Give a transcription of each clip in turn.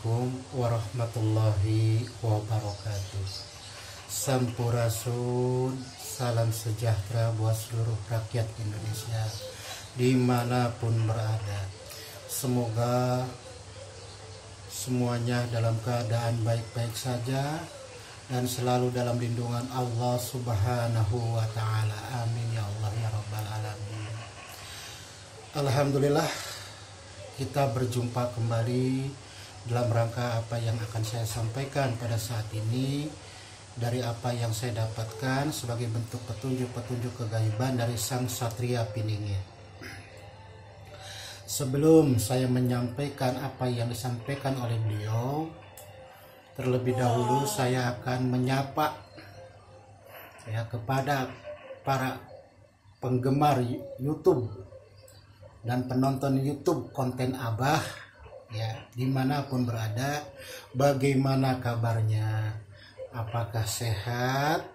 Assalamualaikum warahmatullahi wabarakatuh. Sampurasun, salam sejahtera buat seluruh rakyat Indonesia dimanapun berada. Semoga semuanya dalam keadaan baik-baik saja dan selalu dalam lindungan Allah Subhanahu wa Ta'ala. Amin ya Allah ya Rabbal Alamin. Alhamdulillah, kita berjumpa kembali dalam rangka apa yang akan saya sampaikan pada saat ini dari apa yang saya dapatkan sebagai bentuk petunjuk-petunjuk kegaiban dari Sang Satria Piningit. Sebelum saya menyampaikan apa yang disampaikan oleh beliau, terlebih dahulu saya akan menyapa kepada para penggemar YouTube dan penonton YouTube konten Abah dimanapun berada. Bagaimana kabarnya, apakah sehat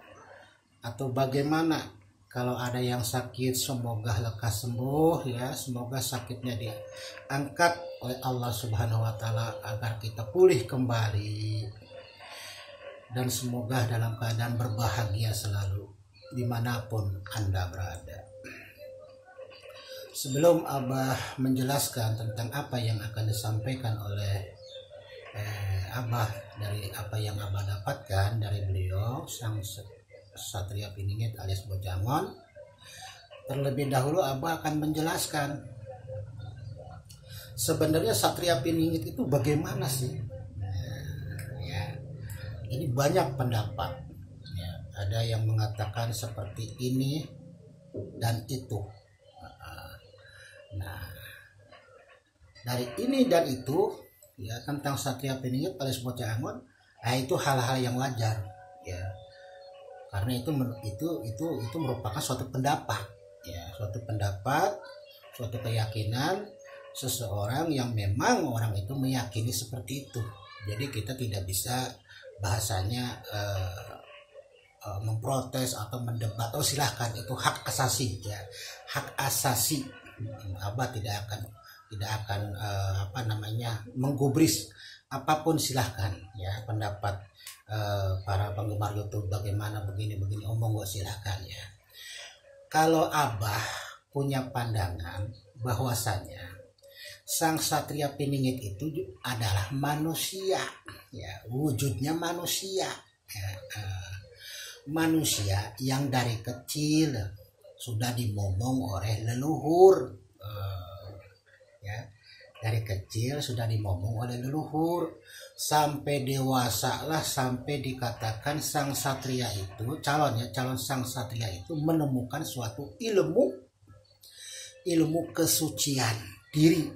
atau bagaimana? Kalau ada yang sakit, semoga lekas sembuh semoga sakitnya diangkat oleh Allah Subhanahu wa Ta'ala agar kita pulih kembali, dan semoga dalam keadaan berbahagia selalu dimanapun Anda berada. Sebelum Abah menjelaskan tentang apa yang akan disampaikan oleh Abah dari apa yang Abah dapatkan dari beliau Sang Satria Piningit alias Bojangon, terlebih dahulu Abah akan menjelaskan sebenarnya Satria Piningit itu bagaimana sih. Ini banyak pendapat ada yang mengatakan seperti ini dan itu. Nah, dari ini dan itu tentang Satria Piningit alias Bojangon, itu hal-hal yang wajar karena itu merupakan suatu pendapat suatu keyakinan seseorang yang memang orang itu meyakini seperti itu. Jadi kita tidak bisa bahasanya memprotes atau mendebat. Silahkan, itu hak asasi hak asasi. Abah tidak akan menggubris apapun. Silahkan pendapat para penggemar YouTube bagaimana begini omong gak, silahkan Kalau Abah punya pandangan bahwasanya Sang Satria Piningit itu adalah manusia, wujudnya manusia, manusia yang dari kecil sudah dimomong oleh leluhur, dari kecil sudah dimomong oleh leluhur sampai dewasa lah, sampai dikatakan sang satria itu calon sang satria itu menemukan suatu ilmu kesucian diri,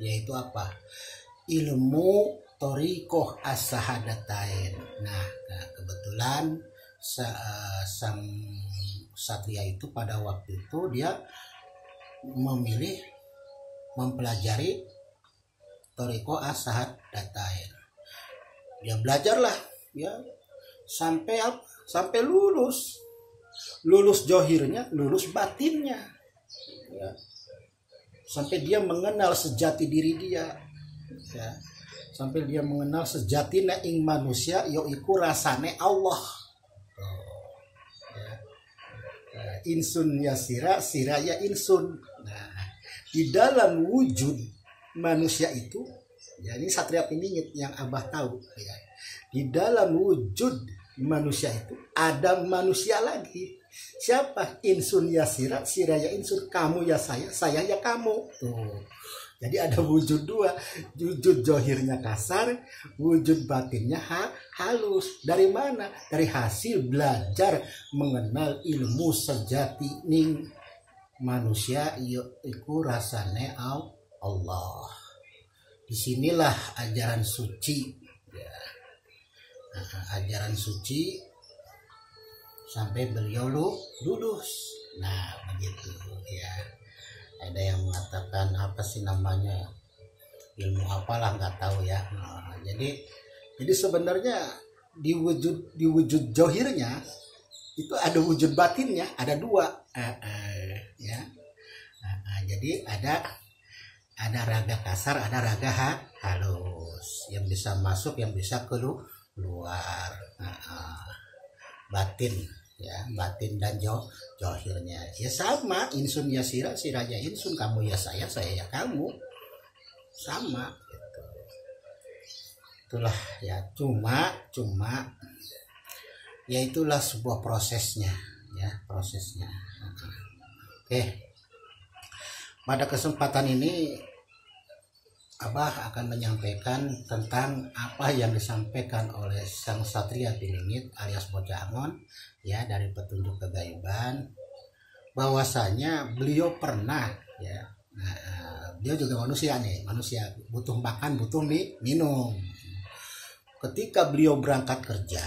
yaitu apa? Ilmu Thariqah As-Sahadatain. Nah, kebetulan sang satria itu pada waktu itu dia memilih mempelajari Thariqah As-Sahadatain. Dia belajarlah sampai lulus johirnya, lulus batinnya, sampai dia mengenal sejati diri dia, sampai dia mengenal sejatinya ing manusia yaiku rasane Allah. Insun ya sira, sira ya insun. Nah, di dalam wujud manusia itu, ini Satria Piningit yang Abah tahu, di dalam wujud manusia itu ada manusia lagi. Siapa? Insun ya sira, sira ya insun. Kamu ya saya ya kamu. Tuh. Jadi ada wujud dua, wujud johirnya kasar, wujud batinnya halus. Dari mana? Dari hasil belajar mengenal ilmu sejati ning manusia iku rasane Allah. Disinilah ajaran suci, ajaran suci sampai beliau lulus. Nah, begitu Ada yang mengatakan apa sih namanya, ilmu apalah nggak tahu Nah, jadi sebenarnya di wujud johirnya itu ada wujud batinnya, ada dua. Jadi ada raga kasar, ada raga halus, yang bisa masuk, yang bisa keluar. Batin ya, batin dan johirnya ya sama, insun ya sira, sira ya insun, kamu ya saya ya kamu, sama gitu. Itulah ya, cuma ya itulah sebuah prosesnya ya, prosesnya. Oke, pada kesempatan ini Abah akan menyampaikan tentang apa yang disampaikan oleh Sang Satria Piningit alias Bocah Angon ya, dari petunjuk kegaiban, bahwasanya beliau pernah ya, beliau juga manusia nih, manusia butuh makan, butuh minum. Ketika beliau berangkat kerja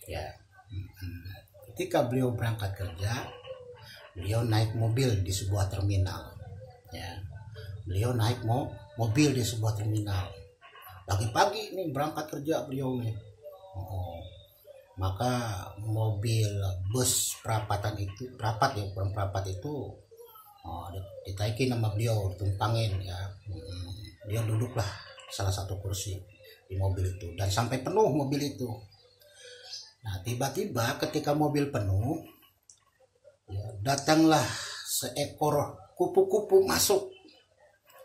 ya, beliau naik mobil di sebuah terminal ya, beliau naik mobil di sebuah terminal pagi-pagi nih, berangkat kerja beliau nih. Maka mobil bus perapatan itu, perapat itu ditaikin sama beliau, ditumpangin ya. Dia duduklah salah satu kursi di mobil itu dan sampai penuh mobil itu. Nah, tiba-tiba ketika mobil penuh ya, datanglah seekor kupu-kupu masuk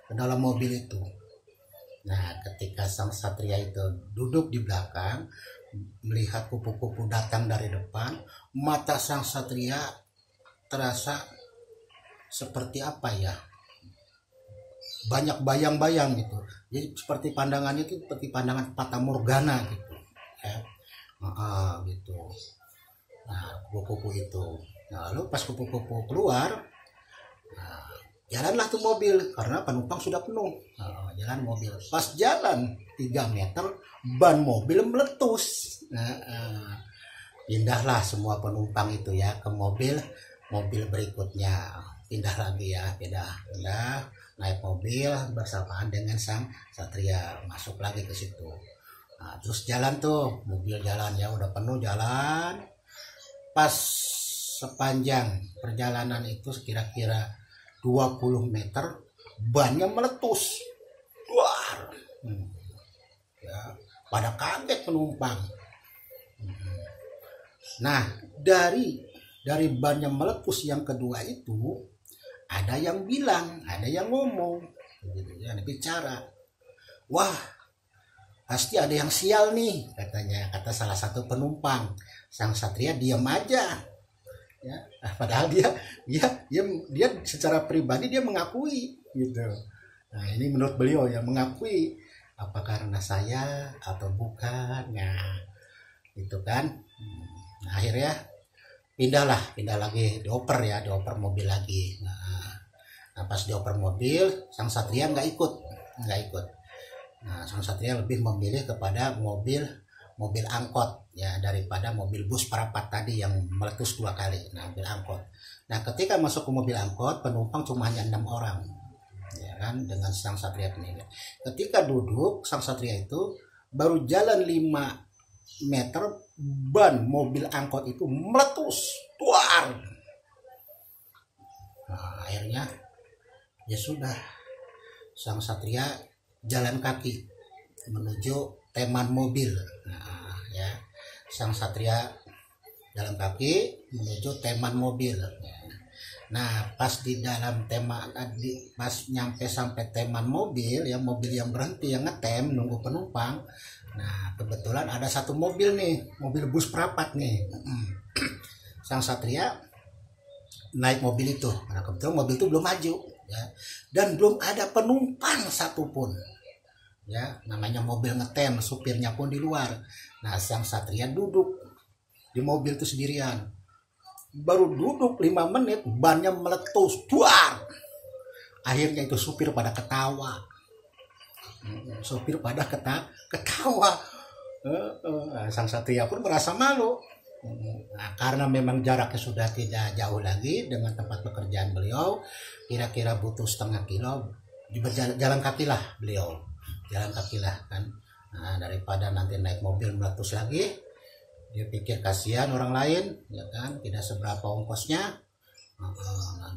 ke dalam mobil itu. Nah, ketika Sang Satria itu duduk di belakang, melihat kupu-kupu datang dari depan, mata Sang Satria terasa seperti apa ya, banyak bayang-bayang gitu. Jadi seperti pandangannya itu seperti pandangan fata morgana gitu ya. Gitu. Nah, kupu-kupu itu. Nah, lalu pas kupu-kupu keluar, jalanlah tuh mobil karena penumpang sudah penuh. Jalan mobil, pas jalan 3 meter ban mobil meletus. Pindahlah semua penumpang itu ya ke mobil berikutnya, pindah lagi ya, pindah naik mobil bersamaan dengan Sang Satria, masuk lagi ke situ. Nah, terus jalan tuh, mobil jalan ya, udah penuh jalan. Pas sepanjang perjalanan itu kira-kira 20 meter bannya meletus. Wah, ya, pada kaget penumpang. Nah, dari bannya meletus yang kedua itu, ada yang bilang, ada yang ngomong, gitu, ada bicara. Wah, pasti ada yang sial nih, katanya, kata salah satu penumpang. Sang Satria diam aja. Ya, padahal dia secara pribadi dia mengakui gitu. Nah, ini menurut beliau yang mengakui, apa karena saya atau bukan, nah itu kan. Nah, akhirnya pindah lagi, dioper mobil lagi. Nah, pas dioper mobil, Sang Satria nggak ikut. Nah, Sang Satria lebih memilih kepada mobil angkot ya, daripada mobil bus perapat tadi yang meletus 2 kali. Nah, mobil angkot. Nah, ketika masuk ke mobil angkot, penumpang cuma hanya 6 orang ya kan, dengan Sang Satria ini. Ketika duduk, Sang Satria itu baru jalan 5 meter, ban mobil angkot itu meletus, tuar. Nah, akhirnya ya sudah, Sang Satria jalan kaki menuju teman mobil. Nah, ya, Sang Satria jalan kaki menuju teman mobil. Nah, pas di dalam pas nyampe sampai teman mobil, ya mobil yang berhenti, yang ngetem nunggu penumpang. Nah, kebetulan ada satu mobil nih, mobil bus perapat nih. Sang Satria naik mobil itu. Nah, kebetulan mobil itu belum maju ya, dan belum ada penumpang satupun. Ya, namanya mobil ngetem, supirnya pun di luar. Nah, Sang Satria duduk di mobil itu sendirian. Baru duduk 5 menit, bannya meletus, duar. Akhirnya itu supir pada ketawa. Ketawa. Sang Satria pun merasa malu. Nah, karena memang jaraknya sudah tidak jauh lagi dengan tempat pekerjaan beliau, kira-kira butuh setengah kilo, jalan kaki lah beliau. Jalan kaki lah kan. Nah, daripada nanti naik mobil meletus lagi, dia pikir kasihan orang lain ya kan, tidak seberapa ongkosnya.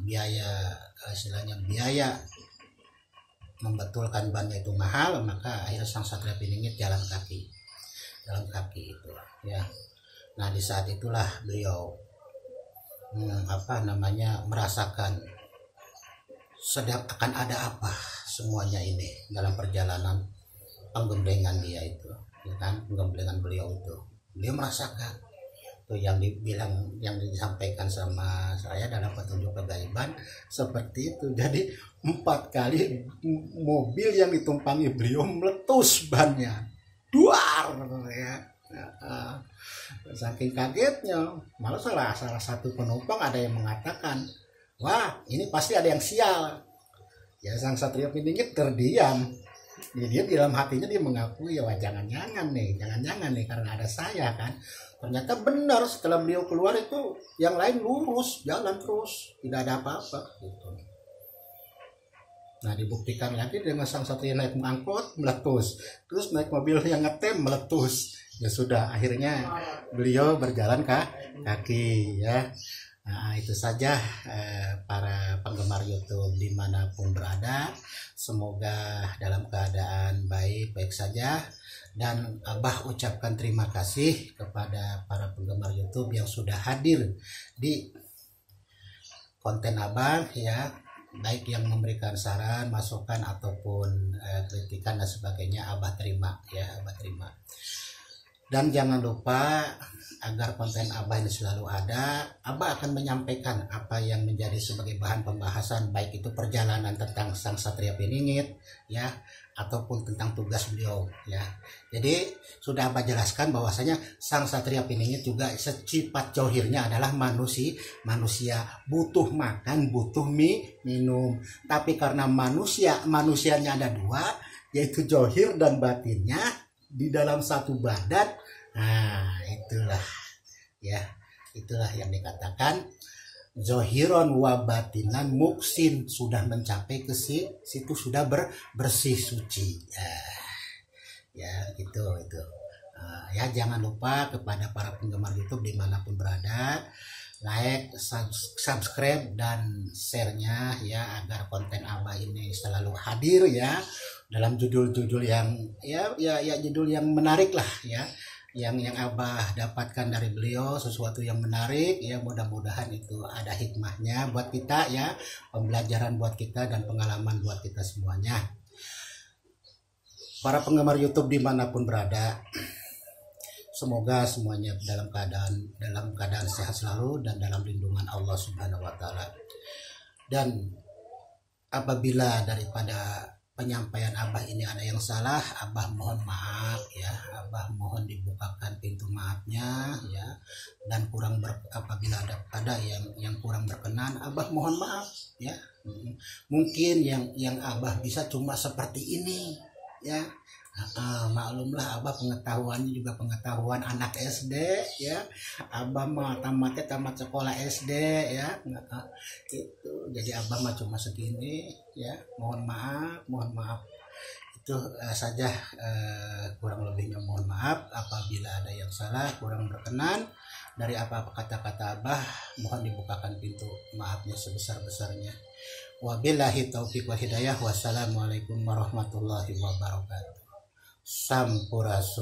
Biaya istilahnya biaya membetulkan bannya itu mahal, maka akhirnya sang Satria Piningit jalan kaki itu ya. Nah di saat itulah beliau merasakan sedang akan ada apa semuanya ini dalam perjalanan penggemblengan dia itu, ya kan, penggemblengan beliau itu. Beliau merasakan tuh yang disampaikan sama saya dalam petunjuk kegaiban seperti itu. Jadi 4 kali mobil yang ditumpangi beliau meletus bannya, duar ya. Saking kagetnya, malah salah satu penumpang ada yang mengatakan, wah ini pasti ada yang sial. Ya sang Satria Piningit terdiam. Dia dalam hatinya dia mengakui, ya jangan-jangan nih karena ada saya kan. Ternyata benar, setelah beliau keluar itu yang lain lurus jalan terus, tidak ada apa-apa gitu. Nah dibuktikan lagi dengan sang Satria naik angkot meletus, terus naik mobil yang ngetem meletus. Ya sudah, akhirnya beliau berjalan kaki ya. Nah itu saja para penggemar YouTube dimanapun berada, semoga dalam keadaan baik-baik saja. Dan Abah ucapkan terima kasih kepada para penggemar YouTube yang sudah hadir di konten Abah ya, baik yang memberikan saran, masukan ataupun kritikan dan sebagainya. Abah terima ya, Abah terima. Dan jangan lupa, agar konten Abah ini selalu ada, Abah akan menyampaikan apa yang menjadi sebagai bahan pembahasan, baik itu perjalanan tentang sang Satria Piningit ya, ataupun tentang tugas beliau ya. Jadi sudah Abah jelaskan bahwasanya sang Satria Piningit juga sifat johirnya adalah manusia butuh makan, butuh minum. Tapi karena manusianya ada 2, yaitu johir dan batinnya di dalam satu badan. Nah itulah yang dikatakan zohiron wa batinan muksin, sudah mencapai ke situ, sudah bersih suci ya gitu itu. Ya jangan lupa kepada para penggemar YouTube dimanapun berada, like, subscribe dan share-nya ya, agar konten Abah ini selalu hadir ya dalam judul-judul yang judul yang menarik lah ya, yang Abah dapatkan dari beliau, sesuatu yang menarik ya. Mudah-mudahan itu ada hikmahnya buat kita ya, pembelajaran buat kita dan pengalaman buat kita semuanya. Para penggemar YouTube dimanapun berada, semoga semuanya dalam keadaan sehat selalu dan dalam lindungan Allah Subhanahu wa taala. Dan apabila daripada penyampaian Abah ini ada yang salah, Abah mohon maaf ya, Abah mohon dibukakan pintu maafnya ya. Dan apabila ada yang kurang berkenan, Abah mohon maaf ya. Mungkin yang Abah bisa cuma seperti ini ya. Maklumlah, Abah pengetahuannya juga pengetahuan anak SD ya. Abah mah tamat sekolah SD ya. Itu jadi Abah mah cuma segini ya. Mohon maaf itu saja, kurang lebihnya mohon maaf. Apabila ada yang salah, kurang berkenan dari apa-apa kata-kata Abah, mohon dibukakan pintu maafnya sebesar-besarnya. Wabillahi taufiq wal hidayah. Wassalamualaikum warahmatullahi wabarakatuh. Sampurasun.